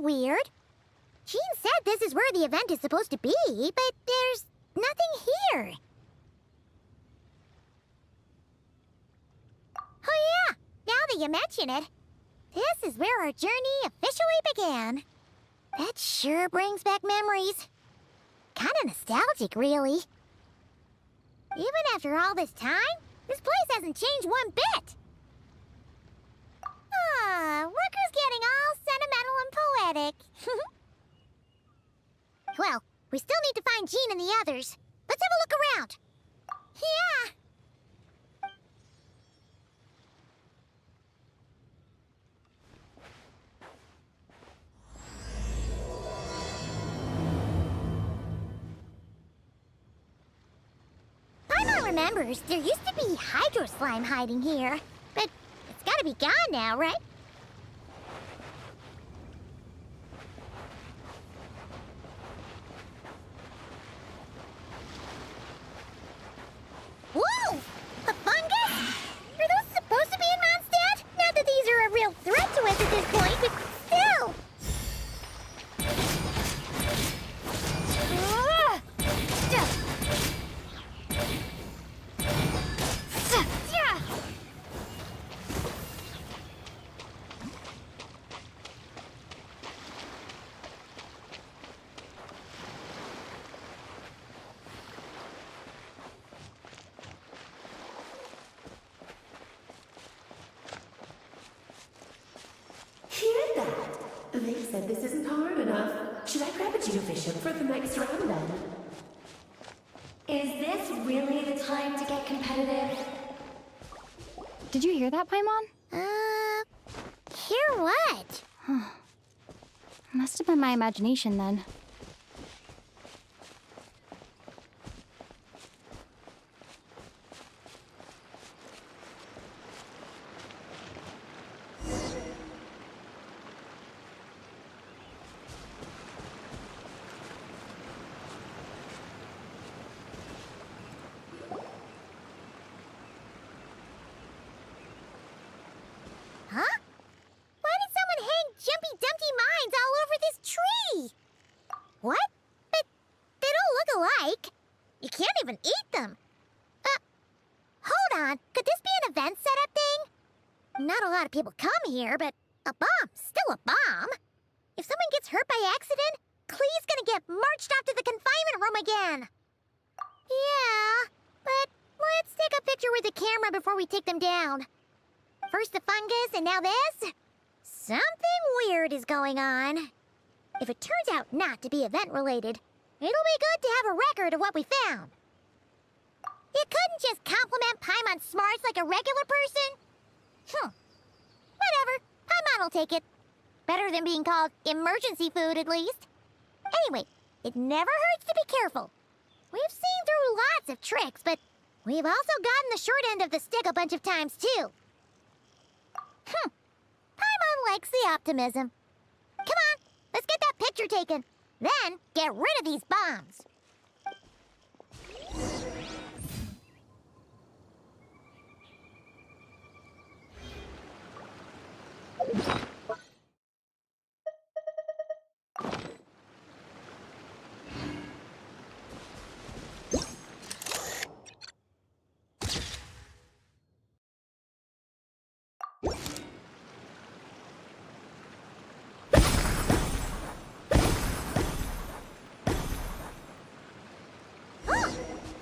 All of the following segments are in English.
weird. Jean said this is where the event is supposed to be, but there's nothing here. Oh yeah, now that you mention it, this is where our journey officially began. That sure brings back memories. Kinda nostalgic, really. Even after all this time, this place hasn't changed one bit. Look who's getting all sentimental and poetic. Well, we still need to find Jean and the others. Let's have a look around. Yeah. Paimon remembers there used to be hydro slime hiding here, but it's gotta be gone now, right? Whoa! A fungus? Are those supposed to be in Mondstadt? Not that these are a real threat to us at this point, but still! They said this isn't hard enough. Should I grab a geofishing for the next round then? Is this really the time to get competitive? Did you hear that, Paimon? Hear what? Must have been my imagination then. Huh? Why did someone hang Jumpy Dumpty mines all over this tree? What? But they don't look alike. You can't even eat them. Hold on. Could this be an event setup thing? Not a lot of people come here, but a bomb's still a bomb. If someone gets hurt by accident, Klee's gonna get marched off to the confinement room again. Yeah, but let's take a picture with the camera before we take them down. First the fungus, and now this? Something weird is going on. If it turns out not to be event-related, it'll be good to have a record of what we found. You couldn't just compliment Paimon's smarts like a regular person? Whatever. Paimon will take it. Better than being called emergency food, at least. Anyway, it never hurts to be careful. We've seen through lots of tricks, but we've also gotten the short end of the stick a bunch of times, too. Paimon likes the optimism. Come on, let's get that picture taken. Then, get rid of these bombs.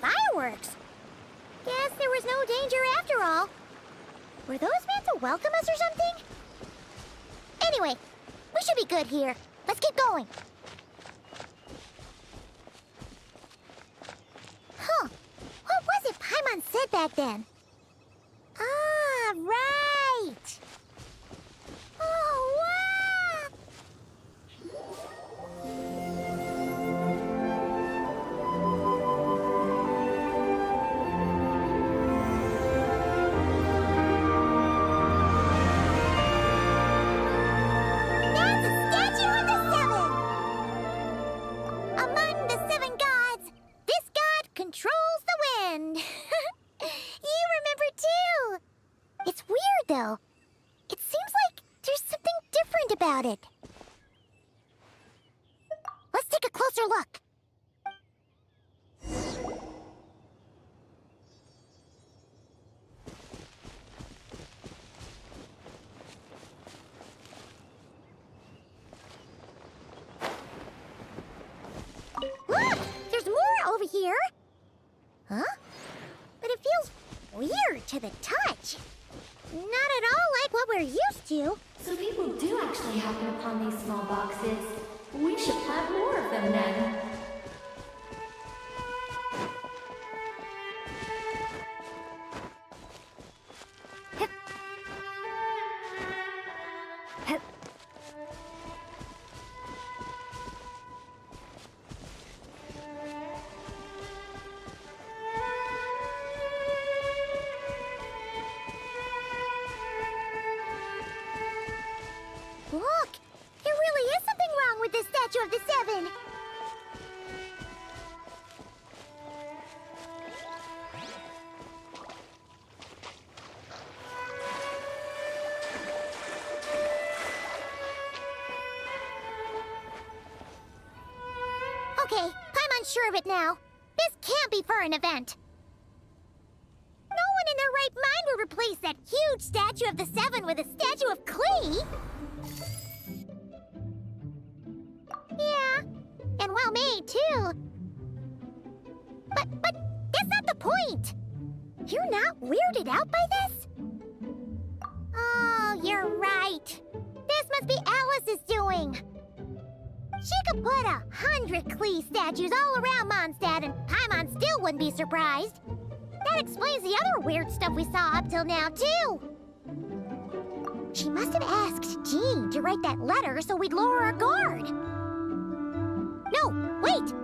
Fireworks! Guess there was no danger after all. Were those meant to welcome us or something? Anyway, we should be good here. Let's keep going. What was it Paimon said back then? Ah, right! Oh, wow! That's a statue of the seven! Among the seven gods, this god controls the wind. You remember too. It's weird though. It seems like there's something different about it. closer look. Look! There's more over here. Huh? But it feels weird to the touch. Not at all like what we're used to. So people do actually happen upon these small boxes. We should plant more of them then. Look! There really is something wrong with this statue of the Seven! Okay, I'm unsure of it now. This can't be for an event. No one in their right mind would replace that huge statue of the Seven with a statue of Klee! Yeah, and well made, too. But that's not the point! You're not weirded out by this? Oh, you're right. This must be Alice's doing. She could put 100 Klee statues all around Mondstadt and Paimon still wouldn't be surprised. That explains the other weird stuff we saw up till now, too. She must have asked Jean to write that letter so we'd lower our guard. No, wait!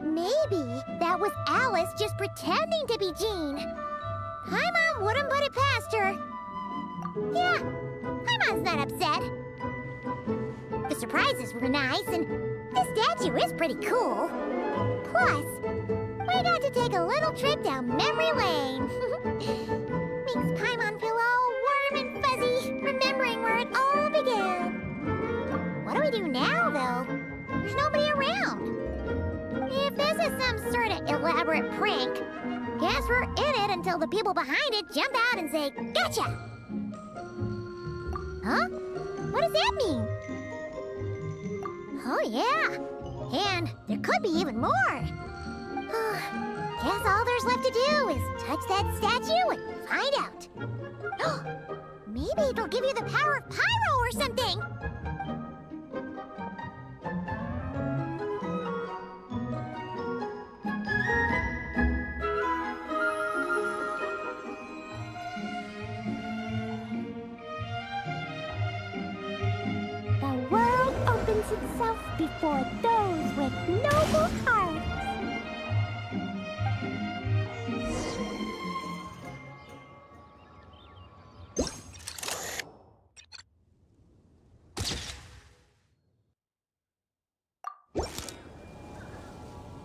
Maybe that was Alice just pretending to be Jean. Paimon wouldn't put it past her. Yeah, Paimon's not upset. The surprises were nice, and this statue is pretty cool. Plus, we got to take a little trip down memory lane. Makes Paimon feel all warm and fuzzy, remembering where it all began. What do we do now, though? There's nobody around. If this is some sort of elaborate prank, guess we're in it until the people behind it jump out and say, "Gotcha!" Huh? What does that mean? Oh, yeah. And there could be even more. Guess all there's left to do is touch that statue and find out. Maybe it'll give you the power of Pyro or something. The world opens itself before those with noble hearts.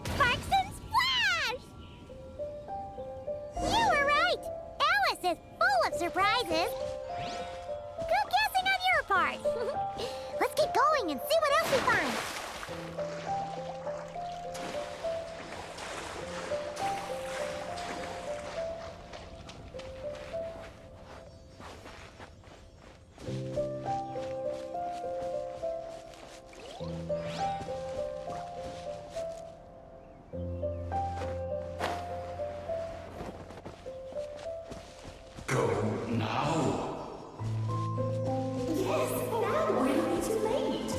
Sparks and splash! You were right! Alice is full of surprises. Good guessing on your part. Let's get going and see what else we find. Go now. Yes, now we're not too late.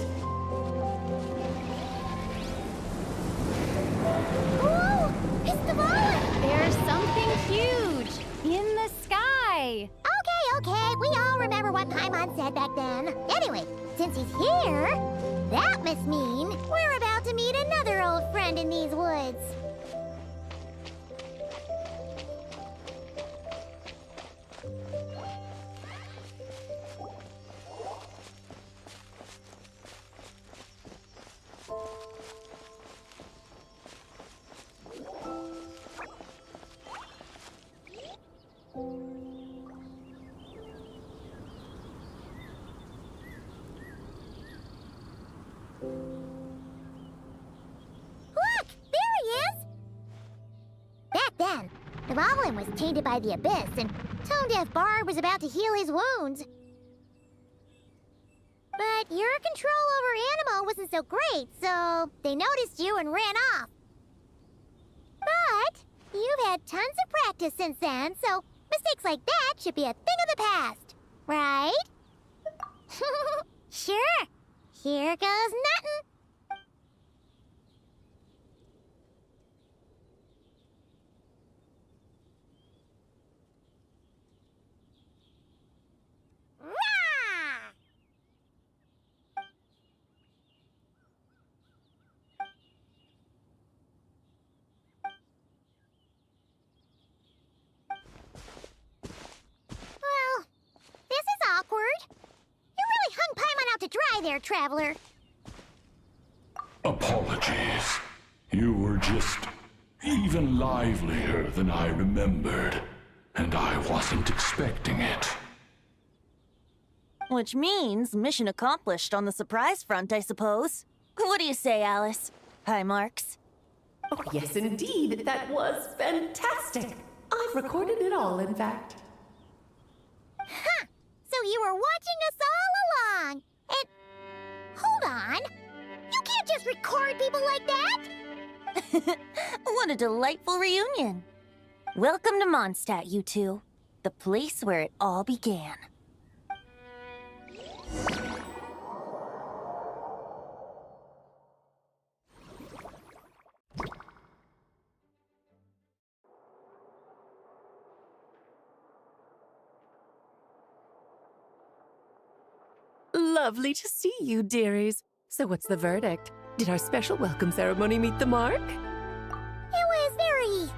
Whoa! It's the Violet! There's something huge in the sky. Okay, we all remember what Paimon said back then. Anyway, since he's here, that must mean we're about to meet another old friend in these woods. then. The Goblin was tainted by the Abyss, and Tone-Deaf Bard was about to heal his wounds. But your control over Animo wasn't so great, so they noticed you and ran off. But you've had tons of practice since then, so mistakes like that should be a thing of the past, right? Sure. Here goes nothing. Rah! Well, this is awkward. You really hung Paimon out to dry there, Traveler. Apologies. You were just even livelier than I remembered, and I wasn't expecting it. Which means mission accomplished on the surprise front, I suppose. What do you say, Alice? Hi, Marks. Oh, yes, indeed. That was fantastic. I've recorded it all, in fact. Huh! So you were watching us all along. And hold on. You can't just record people like that. What a delightful reunion. Welcome to Mondstadt, you two. The place where it all began. Lovely to see you, dearies. So what's the verdict? Did our special welcome ceremony meet the mark? It was very...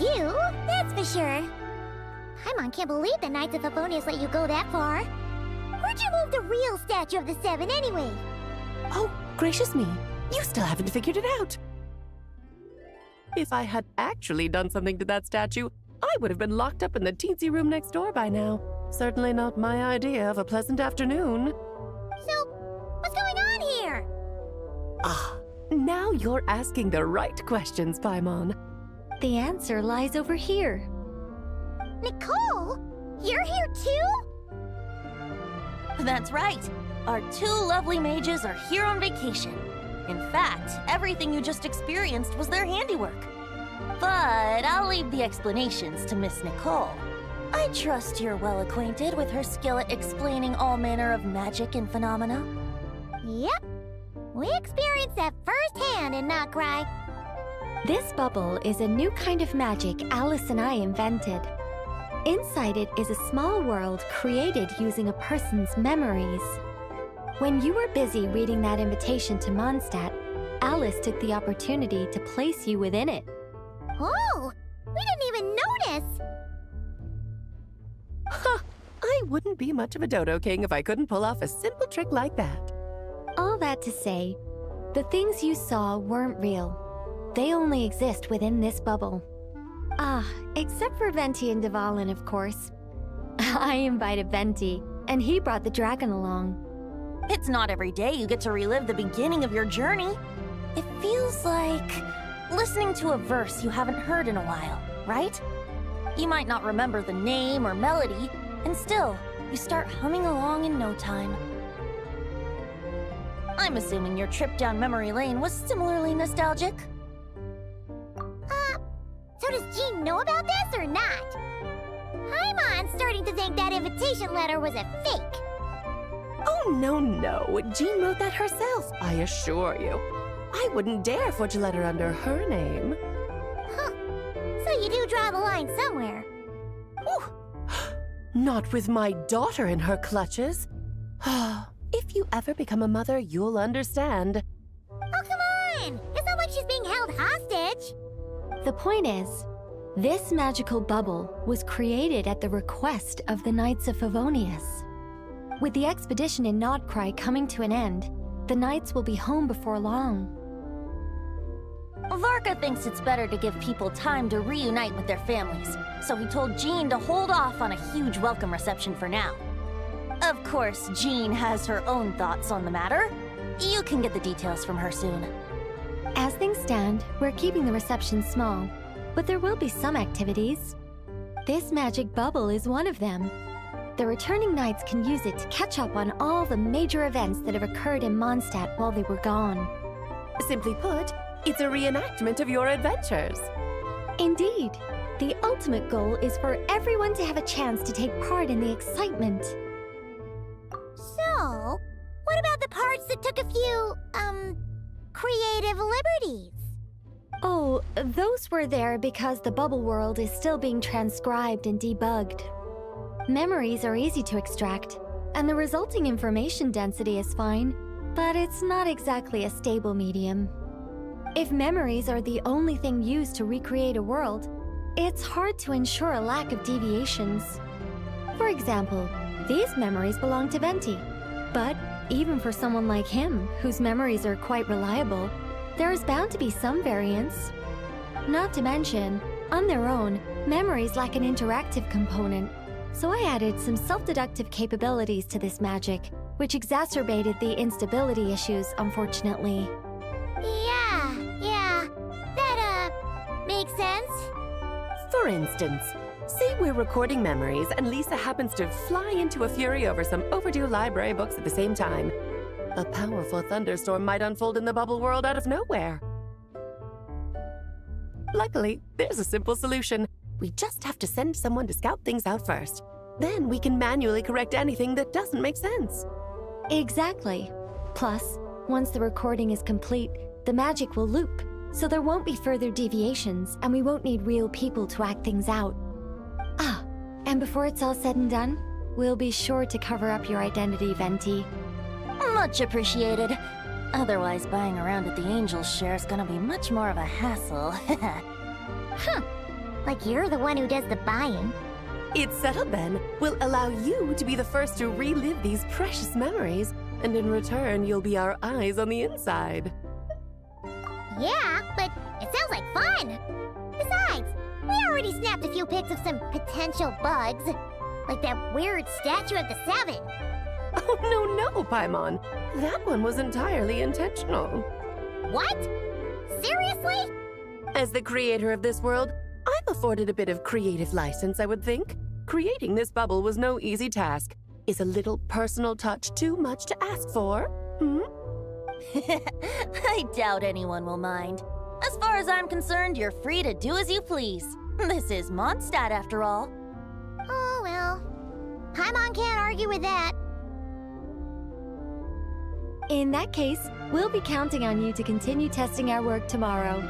you, that's for sure. Paimon can't believe the Knights of Favonius let you go that far. Where'd you move the real statue of the Seven anyway? Oh, gracious me. You still haven't figured it out. If I had actually done something to that statue, I would have been locked up in the teensy room next door by now. Certainly not my idea of a pleasant afternoon. So, what's going on here? Ah, now you're asking the right questions, Paimon. The answer lies over here. Nicole? You're here too? That's right. Our two lovely mages are here on vacation. In fact, everything you just experienced was their handiwork. But I'll leave the explanations to Miss Nicole. I trust you're well acquainted with her skill at explaining all manner of magic and phenomena. Yep. We experienced that firsthand in Notcry. This bubble is a new kind of magic Alice and I invented. Inside it is a small world created using a person's memories. When you were busy reading that invitation to Mondstadt, Alice took the opportunity to place you within it. Oh, we didn't even notice. Huh, I wouldn't be much of a Dodo King if I couldn't pull off a simple trick like that. All that to say, the things you saw weren't real. They only exist within this bubble. Ah, except for Venti and Dvalin, of course. I invited Venti, and he brought the dragon along. It's not every day you get to relive the beginning of your journey. It feels like listening to a verse you haven't heard in a while, right? You might not remember the name or melody, and still, you start humming along in no time. I'm assuming your trip down memory lane was similarly nostalgic. So does Jean know about this or not? Paimon's starting to think that invitation letter was a fake. Oh, no. Jean wrote that herself, I assure you. I wouldn't dare forge a letter under her name. Huh. So you do draw the line somewhere. Ooh. Not with my daughter in her clutches. If you ever become a mother, you'll understand. Oh, come on! It's not like she's being held hostage. The point is, this magical bubble was created at the request of the Knights of Favonius. With the expedition in Nodcry coming to an end, the Knights will be home before long. Varka thinks it's better to give people time to reunite with their families, so he told Jean to hold off on a huge welcome reception for now. Of course, Jean has her own thoughts on the matter. You can get the details from her soon. As things stand, we're keeping the reception small. but there will be some activities. This magic bubble is one of them. The returning knights can use it to catch up on all the major events that have occurred in Mondstadt while they were gone. Simply put, it's a reenactment of your adventures. Indeed. The ultimate goal is for everyone to have a chance to take part in the excitement. So, what about the parts that took a few, creative liberties? Oh, those were there because the bubble world is still being transcribed and debugged. Memories are easy to extract, and the resulting information density is fine, but it's not exactly a stable medium. If memories are the only thing used to recreate a world, it's hard to ensure a lack of deviations. For example, these memories belong to Venti, but even for someone like him, whose memories are quite reliable, there is bound to be some variance. Not to mention, on their own, memories lack an interactive component, so I added some self-deductive capabilities to this magic, which exacerbated the instability issues, unfortunately. Yeah, that, makes sense. For instance, say we're recording memories and Lisa happens to fly into a fury over some overdue library books at the same time. A powerful thunderstorm might unfold in the bubble world out of nowhere. Luckily, there's a simple solution. We just have to send someone to scout things out first. Then we can manually correct anything that doesn't make sense. Exactly. Plus, once the recording is complete, the magic will loop, so there won't be further deviations, and we won't need real people to act things out. Ah, and before it's all said and done, we'll be sure to cover up your identity, Venti. Much appreciated. Otherwise, buying around at the Angel's share is gonna be much more of a hassle. Huh. Like you're the one who does the buying. It's settled then. We'll allow you to be the first to relive these precious memories, and in return, you'll be our eyes on the inside. Yeah, but it sounds like fun. Besides, we already snapped a few pics of some potential bugs. Like that weird statue of the Seven. Oh, no, Paimon. That one was entirely intentional. What? Seriously? As the creator of this world, I'm afforded a bit of creative license, I would think. Creating this bubble was no easy task. Is a little personal touch too much to ask for? I doubt anyone will mind. As far as I'm concerned, you're free to do as you please. This is Mondstadt, after all. Oh, well. Paimon can't argue with that. In that case, we'll be counting on you to continue testing our work tomorrow.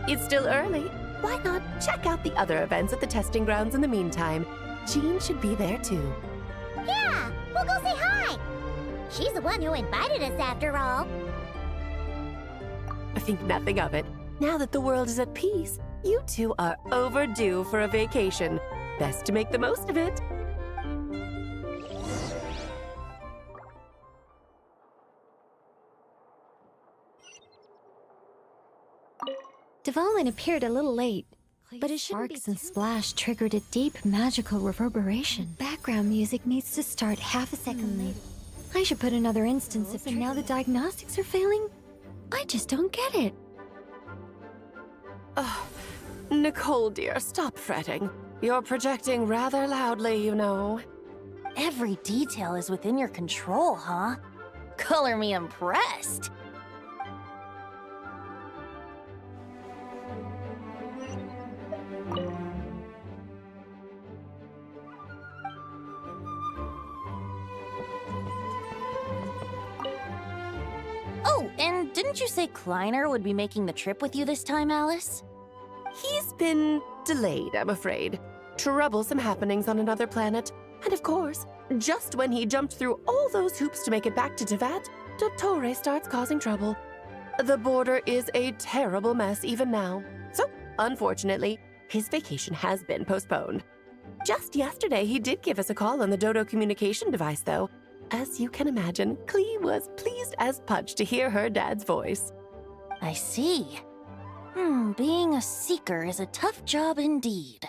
It's still early. Why not check out the other events at the testing grounds in the meantime? Jean should be there too. Yeah, we'll go say hi. She's the one who invited us after all. I think nothing of it. Now that the world is at peace, you two are overdue for a vacation. Best to make the most of it. Dvalin appeared a little late, but his sparks and splash triggered a deep magical reverberation. Background music needs to start half a second late. I should put another instance of now the diagnostics are failing? I just don't get it. Oh, Nicole, dear, stop fretting. You're projecting rather loudly, you know. Every detail is within your control, huh? Color me impressed. Oh, and didn't you say Kleiner would be making the trip with you this time, Alice? He's been delayed, I'm afraid. Troublesome happenings on another planet. And of course, just when he jumped through all those hoops to make it back to Tevat, Dottore starts causing trouble. The border is a terrible mess even now. So, unfortunately, his vacation has been postponed. Just yesterday, he did give us a call on the Dodo communication device, though. As you can imagine, Klee was pleased as punch to hear her dad's voice. I see. Being a seeker is a tough job indeed.